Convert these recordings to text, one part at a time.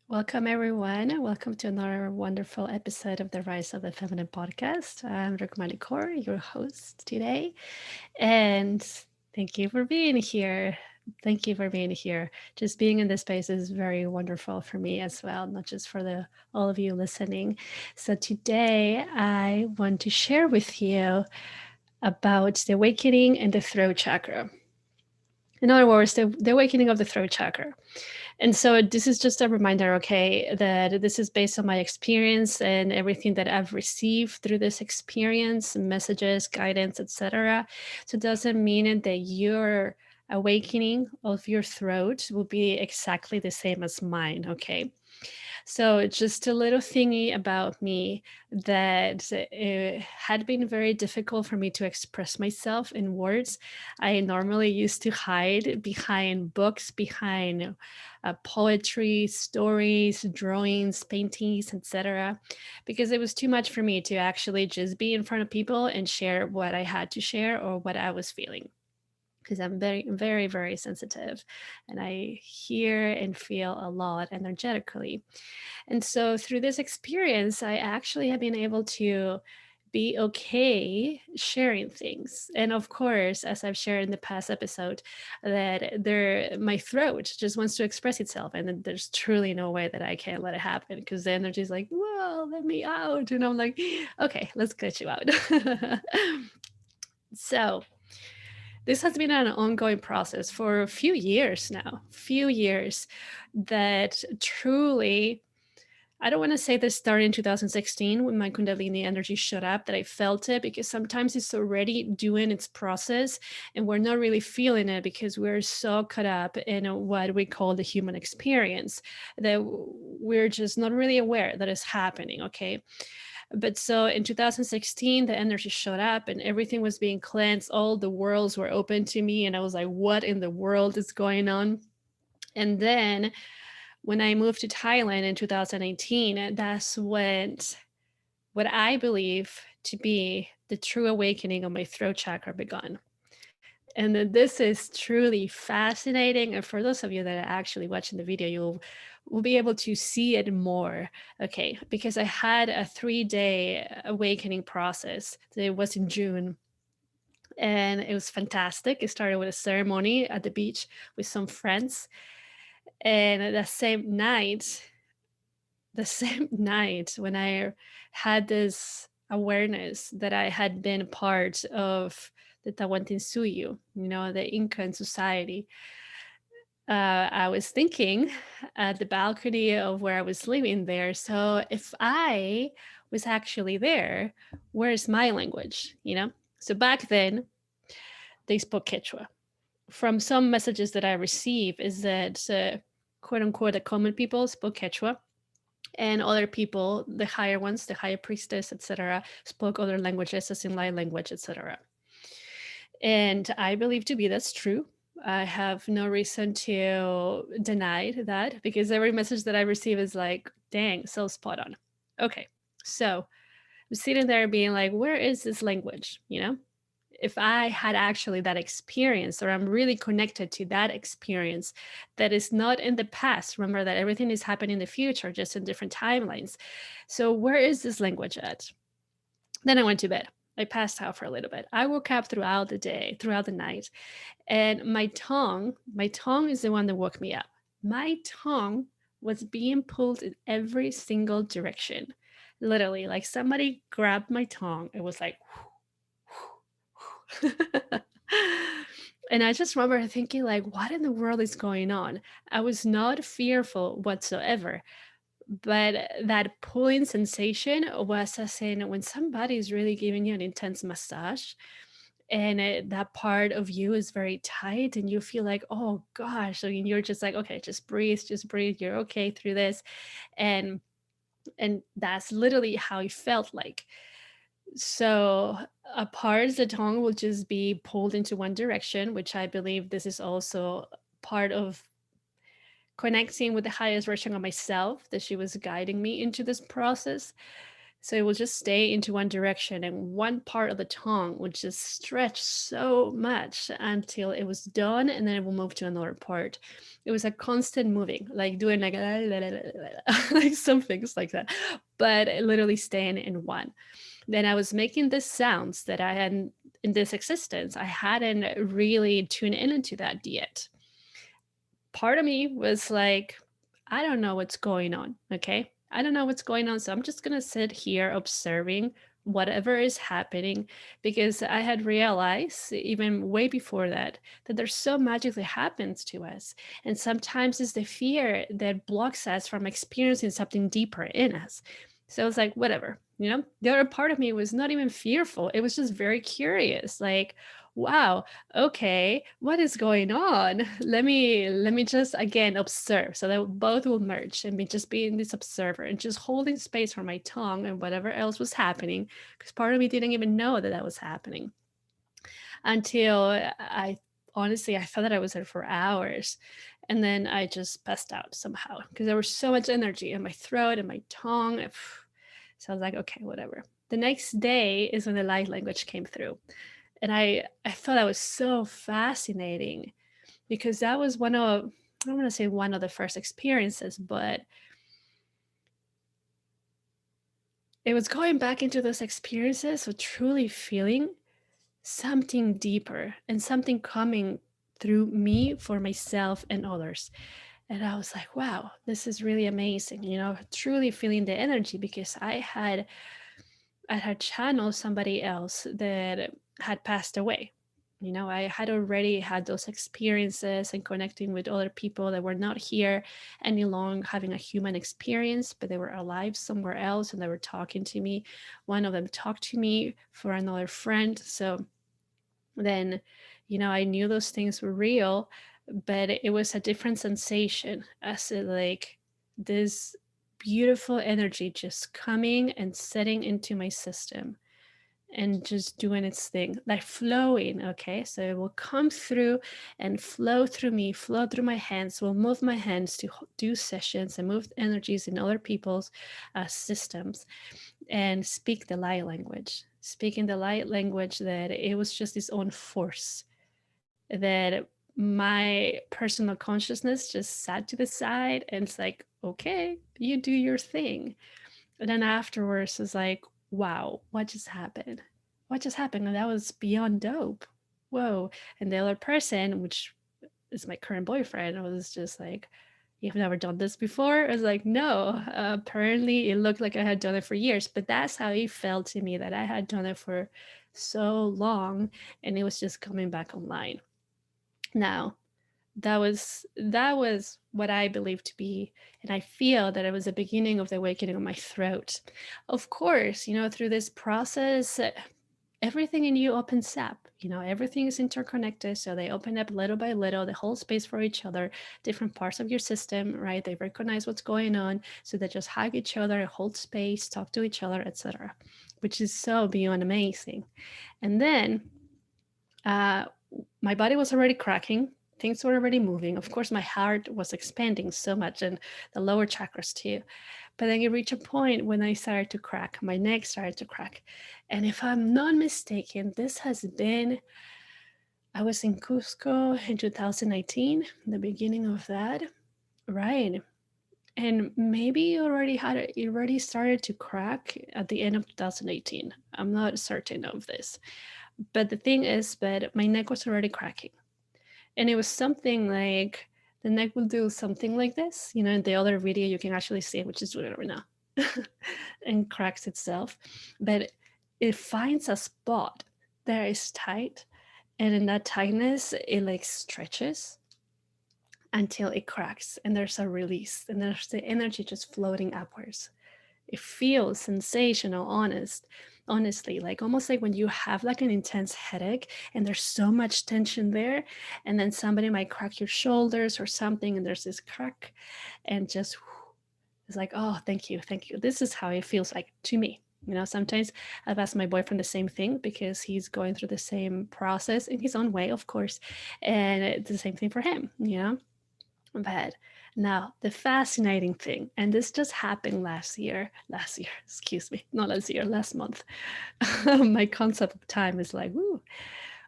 Welcome, everyone. Welcome to another wonderful episode of the Rise of the Feminine podcast. I'm Rukmani Kaur, your host today. And thank you for being here. Thank you for being here. Just being in this space is very wonderful for me as well, not just for the all of you listening. So today I want to share with you about the awakening and the throat chakra. In other words, the awakening of the throat chakra. And so this is just a reminder, okay, that this is based on my experience and everything that I've received through this experience, messages, guidance, etc. So it doesn't mean that your awakening of your throat will be exactly the same as mine, okay? So, just a little thingy about me that it had been very difficult for me to express myself in words. I normally used to hide behind books, behind poetry, stories, drawings, paintings, etc., because it was too much for me to actually just be in front of people and share what I had to share or what I was feeling, because I'm very, very, very sensitive and I hear and feel a lot energetically. And so through this experience, I actually have been able to be okay sharing things. And of course, as I've shared in the past episode, that my throat just wants to express itself. And then there's truly no way that I can let it happen, because the energy is like, whoa, let me out. And I'm like, okay, let's get you out. So this has been an ongoing process for a few years now, few years, that truly, I don't want to say this started in 2016 when my Kundalini energy showed up, that I felt it, because sometimes it's already doing its process and we're not really feeling it because we're so caught up in what we call the human experience that we're just not really aware that it's happening. Okay. But so in 2016, the energy showed up and everything was being cleansed. All the worlds were open to me. And I was like, what in the world is going on? And then when I moved to Thailand in 2018, that's when what I believe to be the true awakening of my throat chakra began. And this is truly fascinating. And for those of you that are actually watching the video, you'll will be able to see it more. Okay, because I had a 3-day awakening process. It was in June. And it was fantastic. It started with a ceremony at the beach with some friends. And the same night when I had this awareness that I had been part of the Tawantinsuyu, the Incan society, I was thinking at the balcony of where I was living there. So if I was actually there, where's my language? So back then they spoke Quechua. From some messages that I receive is that quote unquote the common people spoke Quechua, and other people, the higher ones, the higher priestess, etc., spoke other languages, as in light language, etc. And I believe to be that's true. I have no reason to deny that, because every message that I receive is like, dang, so spot on. Okay, so I'm sitting there being like, where is this language? If I had actually that experience, or I'm really connected to that experience that is not in the past. Remember that everything is happening in the future, just in different timelines. So where is this language at? Then I went to bed. I passed out for a little bit. I woke up throughout the day, throughout the night, and my tongue is the one that woke me up. My tongue was being pulled in every single direction. Literally, like somebody grabbed my tongue. It was like, and I just remember thinking, like, what in the world is going on? I was not fearful whatsoever, but that pulling sensation was as in when somebody is really giving you an intense massage, and that part of you is very tight and you feel like, oh gosh, so you're just like, okay, just breathe, you're okay through this. And and that's literally how it felt like. So a part, the tongue will just be pulled into one direction, which I believe this is also part of connecting with the highest version of myself, that she was guiding me into this process. So it will just stay into one direction, and one part of the tongue would just stretch so much until it was done, and then it will move to another part. It was a constant moving, like doing like like some things like that, but literally staying in one. Then I was making these sounds that I hadn't in this existence. I hadn't really tuned into that yet. Part of me was like, I don't know what's going on. Okay. I don't know what's going on. So I'm just going to sit here observing whatever is happening, because I had realized even way before that that there's so much that happens to us. And sometimes it's the fear that blocks us from experiencing something deeper in us. So it's like, whatever, the other part of me was not even fearful. It was just very curious. Like, wow, okay, what is going on? Let me just again observe, so that both will merge and be just being this observer and just holding space for my tongue and whatever else was happening, because part of me didn't even know that that was happening until I honestly I thought that I was there for hours, and then I just passed out somehow because there was so much energy in my throat and my tongue. So I was like, okay, whatever. The next day is when the light language came through, and I thought that was so fascinating, because that was one of, I don't want to say one of the first experiences, but it was going back into those experiences of truly feeling something deeper and something coming through me for myself and others. And I was like, wow, this is really amazing, truly feeling the energy, because I had channeled somebody else that had passed away. I had already had those experiences and connecting with other people that were not here any longer having a human experience, but they were alive somewhere else and they were talking to me. One of them talked to me for another friend. So then, I knew those things were real, but it was a different sensation, as like this beautiful energy just coming and setting into my system and just doing its thing, like flowing. Okay, so it will come through and flow through me, flow through my hands, will move my hands to do sessions and move energies in other people's systems, and speak the light language, speaking the light language, that it was just its own force, that my personal consciousness just sat to the side and it's like, okay, you do your thing. And then afterwards it's like, wow, what just happened? What just happened? And that was beyond dope. Whoa. And the other person, which is my current boyfriend, was just like, you've never done this before? I was like, no. Apparently it looked like I had done it for years, but that's how it felt to me, that I had done it for so long and it was just coming back online. Now, that was what I believe to be, and I feel that it was the beginning of the awakening of my throat. Of course, through this process, everything in you opens up. Everything is interconnected, so they open up little by little. They hold space for each other. Different parts of your system, right? They recognize what's going on, so they just hug each other, hold space, talk to each other, etc., which is so beyond amazing. And then uh, my body was already cracking. Things were already moving. Of course, my heart was expanding so much, and the lower chakras too. But then it reached a point when I started to crack. My neck started to crack. And if I'm not mistaken, this has been, I was in Cusco in 2019, the beginning of that. Right. And maybe it already started to crack at the end of 2018. I'm not certain of this. But the thing is that my neck was already cracking. And it was something like the neck will do something like this. In the other video, you can actually see it, which is doing it right now, and cracks itself. But it finds a spot that is tight. And in that tightness, it like stretches until it cracks and there's a release. And there's the energy just floating upwards. It feels sensational, honestly, like almost like when you have like an intense headache and there's so much tension there, and then somebody might crack your shoulders or something and there's this crack, and just it's like, oh, thank you, this is how it feels like to me. Sometimes I've asked my boyfriend the same thing, because he's going through the same process in his own way, of course, and it's the same thing for him. But Now, the fascinating thing, and this just happened last year, excuse me, not last year, last month. My concept of time is like, woo,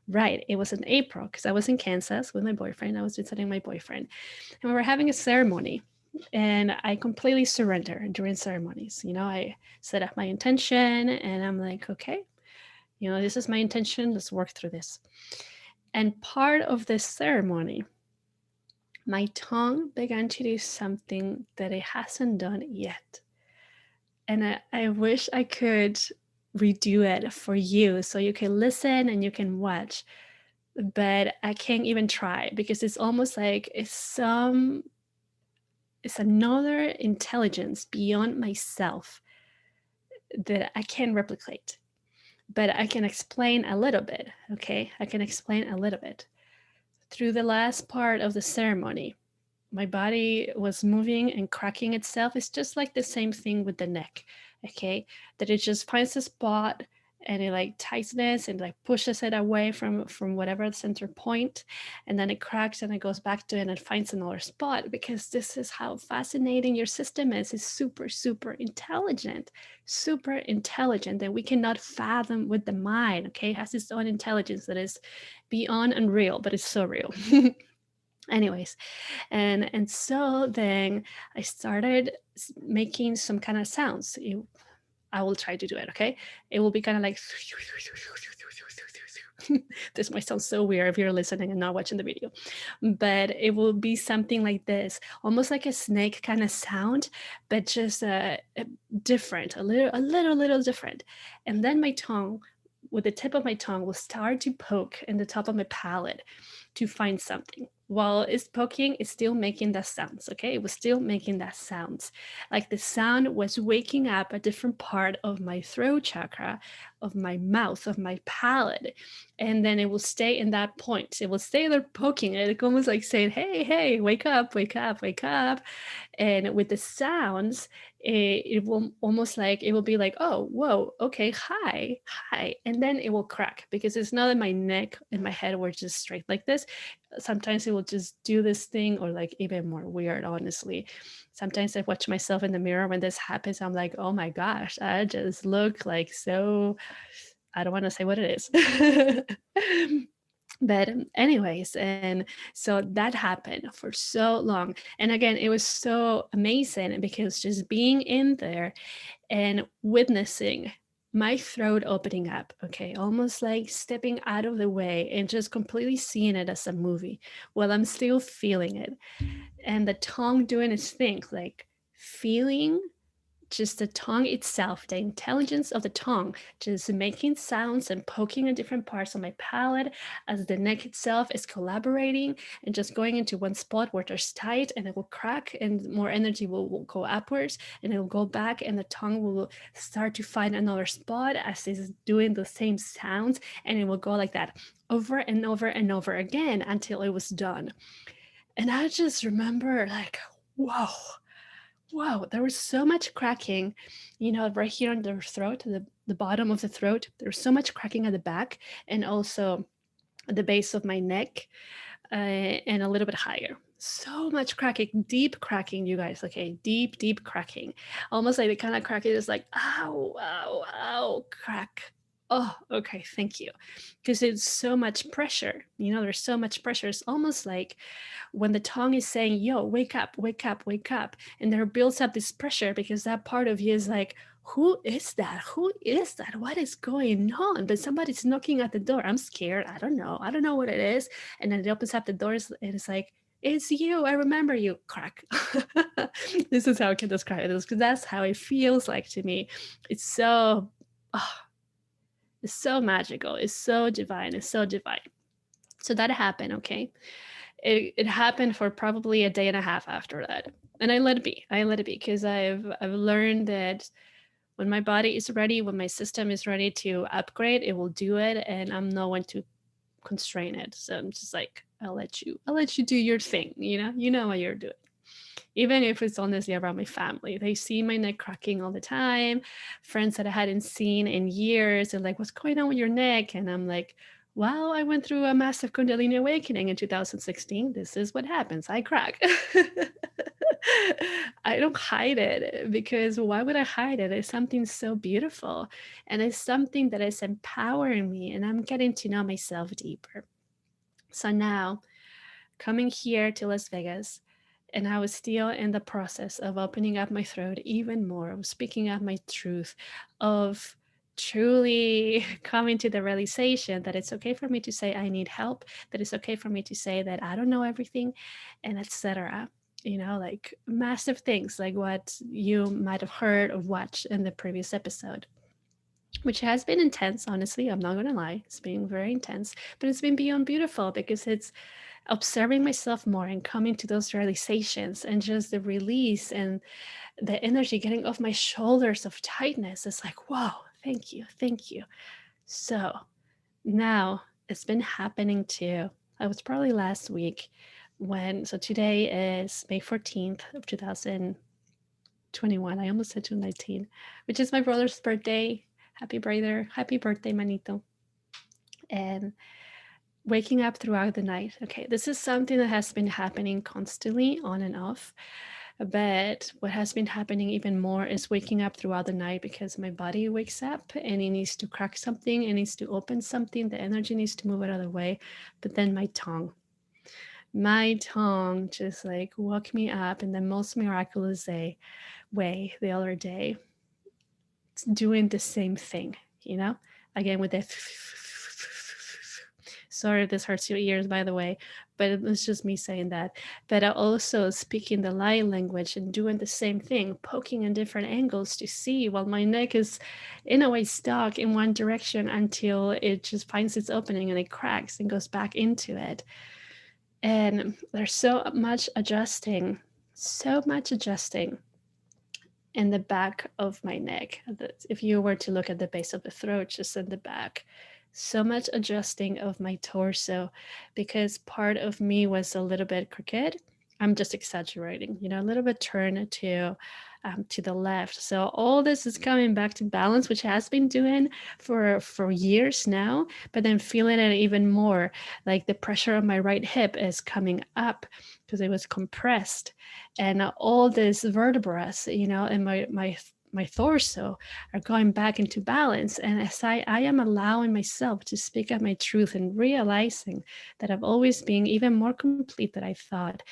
right. It was in April because I was in Kansas with my boyfriend. I was visiting my boyfriend, and we were having a ceremony. And I completely surrender during ceremonies. I set up my intention and I'm like, okay, this is my intention. Let's work through this. And part of this ceremony, my tongue began to do something that it hasn't done yet. And I wish I could redo it for you so you can listen and you can watch. But I can't even try because it's almost like it's another intelligence beyond myself that I can't replicate. But I can explain a little bit, okay? I can explain a little bit. Through the last part of the ceremony, my body was moving and cracking itself. It's just like the same thing with the neck, okay? That it just finds a spot and it like tightens and like pushes it away from whatever the center point, and then it cracks and it goes back to it and it finds another spot, because this is how fascinating your system is. It's super, super intelligent, that we cannot fathom with the mind, okay? It has its own intelligence that is beyond unreal, but it's so real. Anyways, and so then I started making some kind of sounds. I will try to do it, okay? It will be kind of like this might sound so weird if you're listening and not watching the video, but it will be something like this, almost like a snake kind of sound, but just different, a little different. And then my tongue, with the tip of my tongue, will start to poke in the top of my palate to find something. While it's poking, it's still making that sounds, okay? It was still making that sounds. Like the sound was waking up a different part of my throat chakra, of my mouth, of my palate. And then it will stay in that point. It will stay there poking it. It's almost like saying, hey, hey, wake up, wake up, wake up. And with the sounds, it will almost like, it will be like, oh, whoa, okay, hi, hi. And then it will crack, because it's not that my neck and my head were just straight like this. Sometimes it will just do this thing, or like even more weird, honestly. Sometimes I watch myself in the mirror when this happens. I'm like, oh my gosh, I just look like so, I don't want to say what it is. But anyways, and so that happened for so long. And again, it was so amazing because just being in there and witnessing my throat opening up, okay, almost like stepping out of the way and just completely seeing it as a movie while I'm still feeling it, and the tongue doing its thing, like feeling just the tongue itself, the intelligence of the tongue, just making sounds and poking at different parts of my palate as the neck itself is collaborating and just going into one spot where there's tight, and it will crack and more energy will go upwards, and it will go back, and the tongue will start to find another spot as it's doing the same sounds, and it will go like that over and over and over again until it was done. And I just remember like, whoa, wow, there was so much cracking, right here on the throat, the bottom of the throat. There was so much cracking at the back, and also at the base of my neck, and a little bit higher. So much cracking, deep cracking, you guys. Okay, deep, deep cracking. Almost like the kind of cracking is like, ow, ow, ow, crack. Oh, okay, thank you. Because it's so much pressure. There's so much pressure. It's almost like when the tongue is saying, yo, wake up, wake up, wake up. And there builds up this pressure because that part of you is like, who is that? Who is that? What is going on? But somebody's knocking at the door. I'm scared. I don't know. I don't know what it is. And then it opens up the doors and it's like, it's you. I remember you. Crack. This is how I can describe it, because that's how it feels like to me. It's so, oh, it's so magical. It's so divine. It's so divine. So that happened, okay? It happened for probably a day and a half after that. And I let it be. I let it be because I've learned that when my body is ready, when my system is ready to upgrade, it will do it, and I'm no one to constrain it. So I'm just like, I'll let you do your thing, you know what you're doing. Even if it's honestly around my family, they see my neck cracking all the time. Friends that I hadn't seen in years are like, what's going on with your neck? And I'm like, well, I went through a massive Kundalini awakening in 2016. This is what happens. I crack. I don't hide it, because why would I hide it? It's something so beautiful, and it's something that is empowering me, and I'm getting to know myself deeper. So now, coming here to Las Vegas, and I was still in the process of opening up my throat even more, of speaking out my truth, of truly coming to the realization that it's okay for me to say I need help, that it's okay for me to say that I don't know everything, and etc. You know, like massive things like what you might have heard or watched in the previous episode, which has been intense, honestly. I'm not going to lie. It's been very intense, but it's been beyond beautiful, because it's observing myself more and coming to those realizations, and just the release and the energy getting off my shoulders of tightness. It's like, whoa, thank you, thank you. So now it's been happening too. It was probably last week when, so today is May 14th of 2021. I almost said 2019, which is my brother's birthday. Happy brother, happy birthday, Manito. And waking up throughout the night. Okay, this is something that has been happening constantly on and off. But what has been happening even more is waking up throughout the night, because my body wakes up and it needs to crack something, it needs to open something, the energy needs to move out of the way. But then my tongue just like woke me up in the most miraculous way the other day, doing the same thing, you know, again with the sorry if this hurts your ears, by the way, but it was just me saying that. But I also speaking the light language and doing the same thing, poking in different angles to see, while my neck is in a way stuck in one direction until it just finds its opening and it cracks and goes back into it. And there's so much adjusting in the back of my neck. If you were to look at the base of the throat, just in the back, so much adjusting of my torso, because part of me was a little bit crooked. I'm just exaggerating, you know, a little bit turned to the left. So all this is coming back to balance, which has been doing for years now, but then feeling it even more, like the pressure on my right hip is coming up because it was compressed, and all these vertebrae, you know, and my torso are going back into balance. And as I am allowing myself to speak out my truth and realizing that I've always been even more complete than I thought,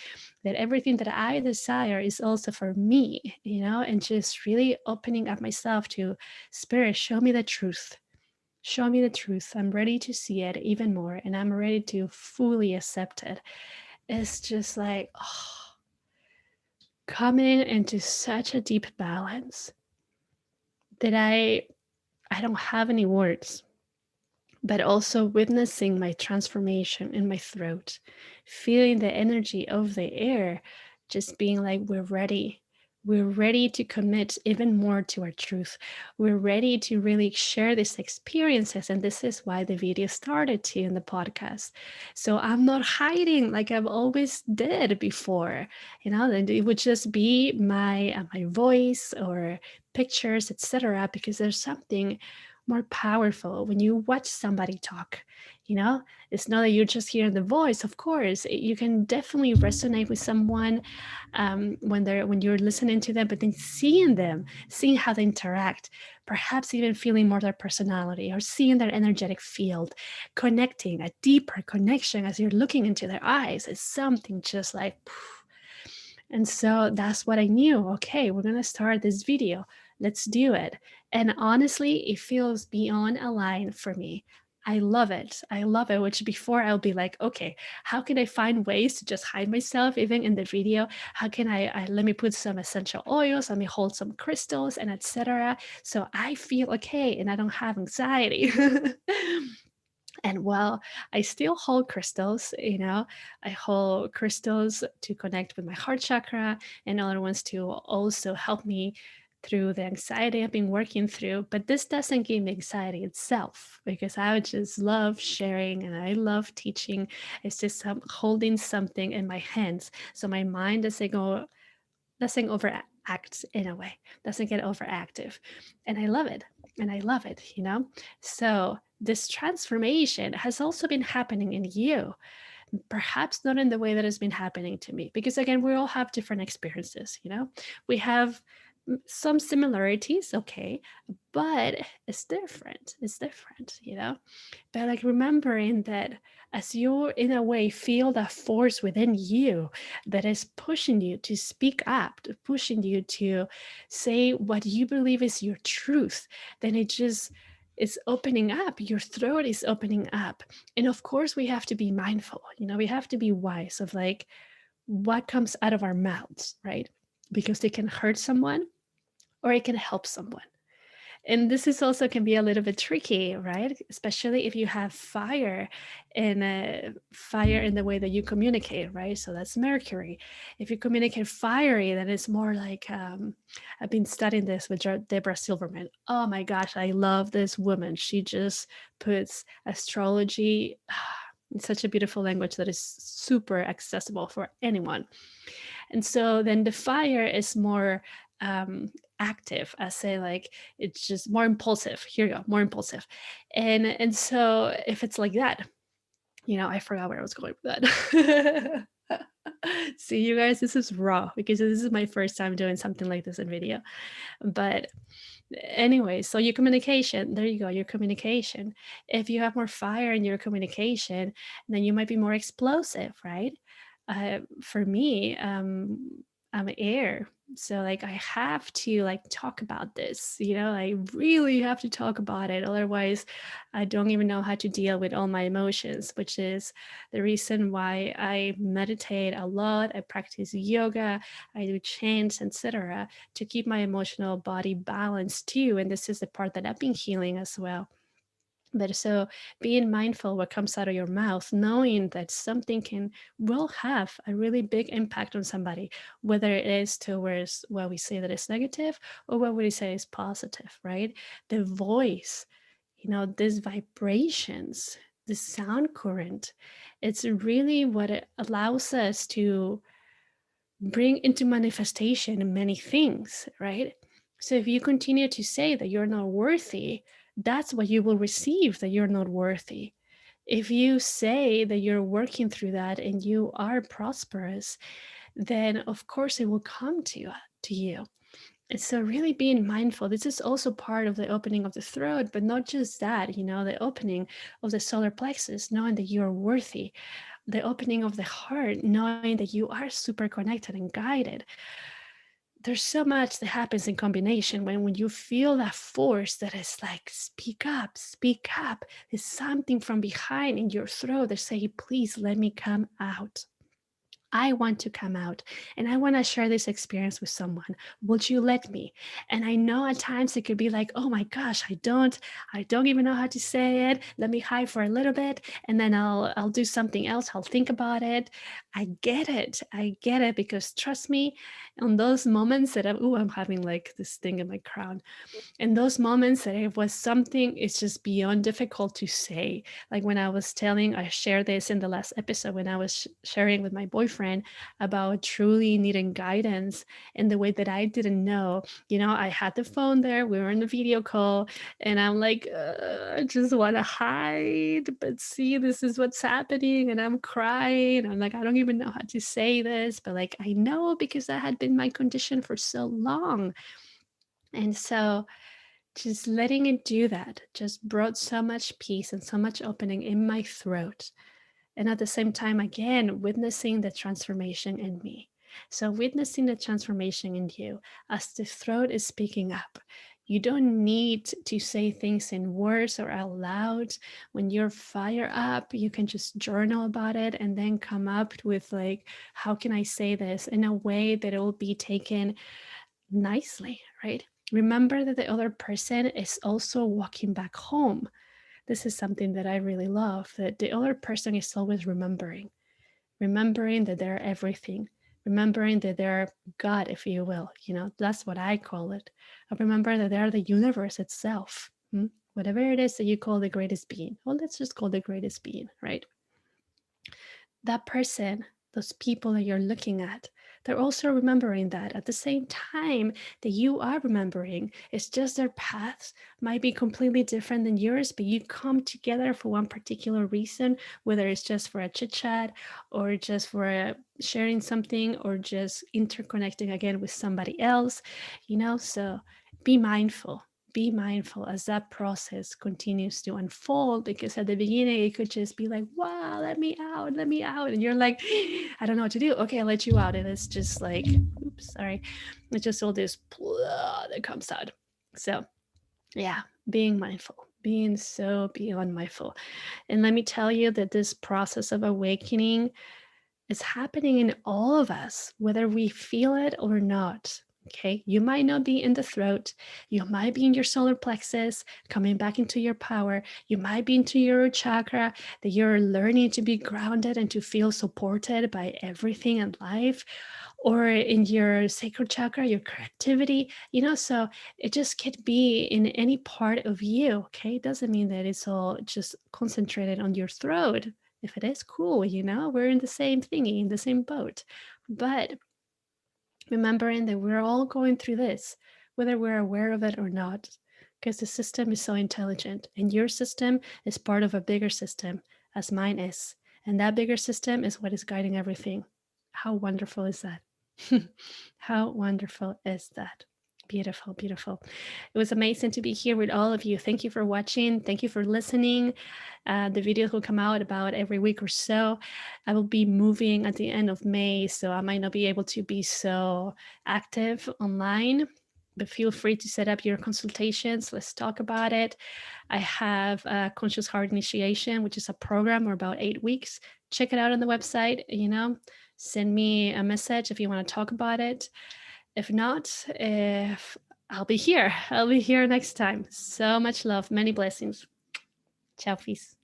that everything that I desire is also for me, you know, and just really opening up myself to spirit, show me the truth. Show me the truth. I'm ready to see it even more, and I'm ready to fully accept it. It's just like, oh, coming into such a deep balance that I don't have any words, but also witnessing my transformation in my throat, feeling the energy of the air, just being like, we're ready. We're ready to commit even more to our truth. We're ready to really share these experiences. And this is why the video started too in the podcast. So I'm not hiding like I've always did before, you know, and it would just be my voice or pictures, etc. Because there's something more powerful when you watch somebody talk. You know, it's not that you're just hearing the voice. Of course, you can definitely resonate with someone when you're listening to them, but then seeing how they interact, perhaps even feeling more their personality or seeing their energetic field, connecting a deeper connection as you're looking into their eyes is something just like. And so that's what I knew. Okay, we're going to start this video. Let's do it. And honestly, it feels beyond a line for me. I love it. I love it. Which before I'll be like, okay, how can I find ways to just hide myself even in the video? How can I let me put some essential oils, let me hold some crystals and etc. So I feel okay and I don't have anxiety. And while I still hold crystals, you know, I hold crystals to connect with my heart chakra and other ones to also help me through the anxiety I've been working through. But this doesn't give me anxiety itself, because I would just love sharing and I love teaching. It's just holding something in my hands. So my mind doesn't overact in a way, doesn't get overactive. And I love it. And I love it, you know? So this transformation has also been happening in you. perhaps not in the way that has been happening to me, because again, we all have different experiences. We have some similarities, okay, but it's different. But like remembering that as you in a way feel that force within you that is pushing you to speak up, to pushing you to say what you believe is your truth, then it just is opening up. Your throat is opening up. And of course we have to be mindful, we have to be wise of like what comes out of our mouths, right? Because it can hurt someone or it can help someone. And this is also can be a little bit tricky, right? Especially if you have fire in the way that you communicate, right? So that's Mercury. If you communicate fiery, then it's more like I've been studying this with Deborah Silverman. Oh my gosh, I love this woman. She just puts astrology in such a beautiful language that is super accessible for anyone. And so then the fire is more active. I say like it's just more impulsive. Here you go, more impulsive. And so if it's like that, I forgot where I was going with that. See, you guys, this is raw because this is my first time doing something like this in video. But anyway, so your communication, there you go, your communication. If you have more fire in your communication, then you might be more explosive, right? For me, I'm air, so like I have to like talk about this, I really have to talk about it, otherwise I don't even know how to deal with all my emotions, which is the reason why I meditate a lot, I practice yoga, I do chants, etc., to keep my emotional body balanced too. And this is the part that I've been healing as well. But so being mindful what comes out of your mouth, knowing that something will have a really big impact on somebody, whether it is towards what we say that is negative or what we say is positive, right? The voice, these vibrations, the sound current, it's really what it allows us to bring into manifestation many things, right? So if you continue to say that you're not worthy, that's what you will receive, that you're not worthy. If you say that you're working through that and you are prosperous, then of course it will come to you. And so really being mindful, this is also part of the opening of the throat, but not just that, the opening of the solar plexus, knowing that you're worthy, the opening of the heart, knowing that you are super connected and guided. There's so much that happens in combination when you feel that force that is like, speak up, speak up. There's something from behind in your throat that say, please let me come out. I want to come out and I want to share this experience with someone. Would you let me? And I know at times it could be like, oh my gosh, I don't even know how to say it. Let me hide for a little bit and then I'll do something else. I'll think about it. I get it. I get it, because trust me, on those moments that I'm having like this thing in my crown, in those moments that it was something, it's just beyond difficult to say. Like when I shared this in the last episode when I was sharing with my boyfriend about truly needing guidance in the way that I didn't know. I had the phone there, we were in the video call, and I'm like, I just want to hide, but see, this is what's happening, and I'm crying. I'm like, I don't even know how to say this, but like, I know because that had been my condition for so long. And so just letting it do that just brought so much peace and so much opening in my throat. And at the same time, again, witnessing the transformation in me. So, witnessing the transformation in you as the throat is speaking up. You don't need to say things in words or out loud. When you're fired up, you can just journal about it and then come up with, like, how can I say this in a way that it will be taken nicely, right? Remember that the other person is also walking back home. This is something that I really love, that the other person is always remembering that they're everything, remembering that they're God, if you will. That's what I call it. I remember that they're the universe itself. Whatever it is that you call the greatest being, well, let's just call the greatest being, right? That person, those people that you're looking at, they're also remembering that at the same time that you are remembering. It's just their paths might be completely different than yours, but you come together for one particular reason, whether it's just for a chit chat or just for sharing something or just interconnecting again with somebody else, so be mindful. Be mindful as that process continues to unfold, because at the beginning it could just be like, wow, let me out, let me out. And you're like, I don't know what to do. Okay, I'll let you out. And it's just like, oops, sorry. It's just all this blah that comes out. So yeah, being mindful, being so beyond mindful. And let me tell you that this process of awakening is happening in all of us, whether we feel it or not. Okay, you might not be in the throat, you might be in your solar plexus, coming back into your power, you might be into your chakra, that you're learning to be grounded and to feel supported by everything in life, or in your sacral chakra, your creativity, so it just could be in any part of you. Okay, it doesn't mean that it's all just concentrated on your throat. If it is, cool, we're in the same thingy, in the same boat. But remembering that we're all going through this, whether we're aware of it or not, because the system is so intelligent, and your system is part of a bigger system, as mine is. And that bigger system is what is guiding everything. How wonderful is that? How wonderful is that? Beautiful, beautiful. It was amazing to be here with all of you. Thank you for watching. Thank you for listening. The videos will come out about every week or so. I will be moving at the end of May, so I might not be able to be so active online, but feel free to set up your consultations. Let's talk about it. I have a Conscious Heart Initiation, which is a program for about 8 weeks. Check it out on the website, send me a message if you want to talk about it. If not, I'll be here. I'll be here next time. So much love, many blessings. Ciao, peace.